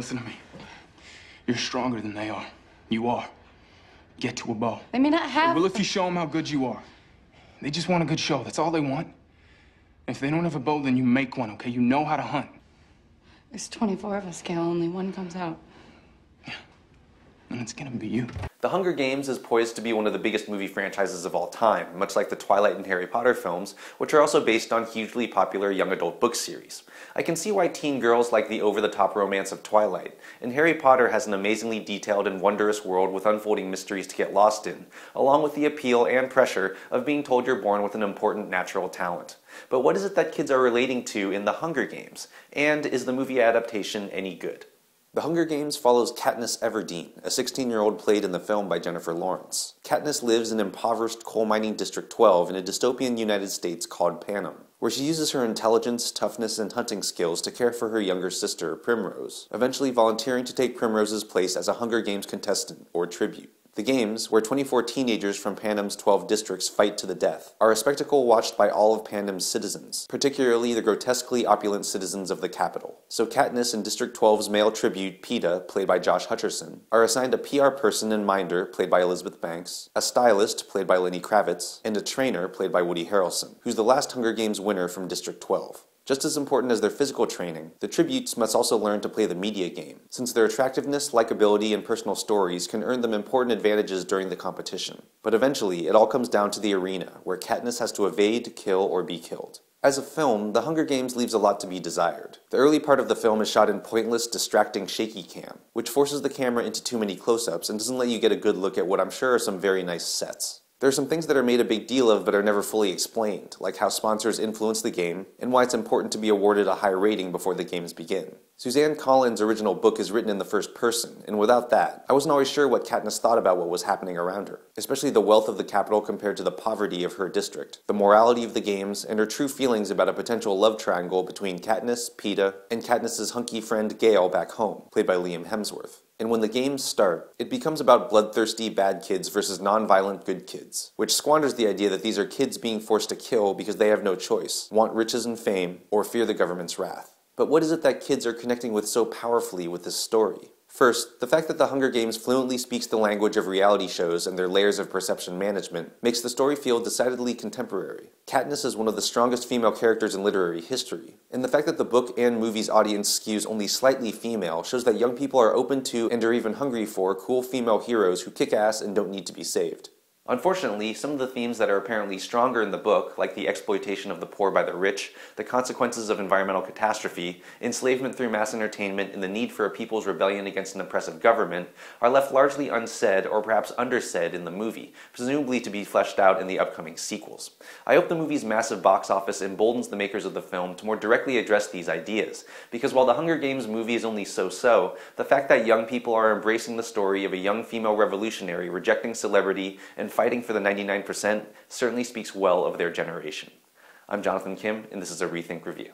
Listen to me. You're stronger than they are. You are. Get to a bow. They may not have... Well, if you show them how good you are. They just want a good show. That's all they want. If they don't have a bow, then you make one, okay? You know how to hunt. There's 24 of us, Cal. Only one comes out. Yeah. And it's gonna be you. The Hunger Games is poised to be one of the biggest movie franchises of all time, much like the Twilight and Harry Potter films, which are also based on hugely popular young adult book series. I can see why teen girls like the over-the-top romance of Twilight, and Harry Potter has an amazingly detailed and wondrous world with unfolding mysteries to get lost in, along with the appeal and pressure of being told you're born with an important natural talent. But what is it that kids are relating to in The Hunger Games? And is the movie adaptation any good? The Hunger Games follows Katniss Everdeen, a 16-year-old played in the film by Jennifer Lawrence. Katniss lives in impoverished coal mining District 12 in a dystopian United States called Panem, where she uses her intelligence, toughness, and hunting skills to care for her younger sister, Primrose, eventually volunteering to take Primrose's place as a Hunger Games contestant, or tribute. The games, where 24 teenagers from Panem's 12 districts fight to the death, are a spectacle watched by all of Panem's citizens, particularly the grotesquely opulent citizens of the capital. So Katniss and District 12's male tribute, Peeta, played by Josh Hutcherson, are assigned a PR person and minder, played by Elizabeth Banks, a stylist, played by Lenny Kravitz, and a trainer, played by Woody Harrelson, who's the last Hunger Games winner from District 12. Just as important as their physical training, the tributes must also learn to play the media game, since their attractiveness, likability, and personal stories can earn them important advantages during the competition. But eventually, it all comes down to the arena, where Katniss has to evade, kill, or be killed. As a film, The Hunger Games leaves a lot to be desired. The early part of the film is shot in pointless, distracting shaky cam, which forces the camera into too many close-ups and doesn't let you get a good look at what I'm sure are some very nice sets. There are some things that are made a big deal of but are never fully explained, like how sponsors influence the game, and why it's important to be awarded a high rating before the games begin. Suzanne Collins' original book is written in the first person, and without that, I wasn't always sure what Katniss thought about what was happening around her, especially the wealth of the capital compared to the poverty of her district, the morality of the games, and her true feelings about a potential love triangle between Katniss, Peeta, and Katniss's hunky friend Gale back home, played by Liam Hemsworth. And when the games start, it becomes about bloodthirsty bad kids versus non-violent good kids, which squanders the idea that these are kids being forced to kill because they have no choice, want riches and fame, or fear the government's wrath. But what is it that kids are connecting with so powerfully with this story? First, the fact that The Hunger Games fluently speaks the language of reality shows and their layers of perception management makes the story feel decidedly contemporary. Katniss is one of the strongest female characters in literary history, and the fact that the book and movie's audience skews only slightly female shows that young people are open to and are even hungry for cool female heroes who kick ass and don't need to be saved. Unfortunately, some of the themes that are apparently stronger in the book, like the exploitation of the poor by the rich, the consequences of environmental catastrophe, enslavement through mass entertainment, and the need for a people's rebellion against an oppressive government, are left largely unsaid or perhaps undersaid in the movie, presumably to be fleshed out in the upcoming sequels. I hope the movie's massive box office emboldens the makers of the film to more directly address these ideas, because while the Hunger Games movie is only so-so, the fact that young people are embracing the story of a young female revolutionary rejecting celebrity and fighting for the 99% certainly speaks well of their generation. I'm Jonathan Kim, and this is a ReThink Review.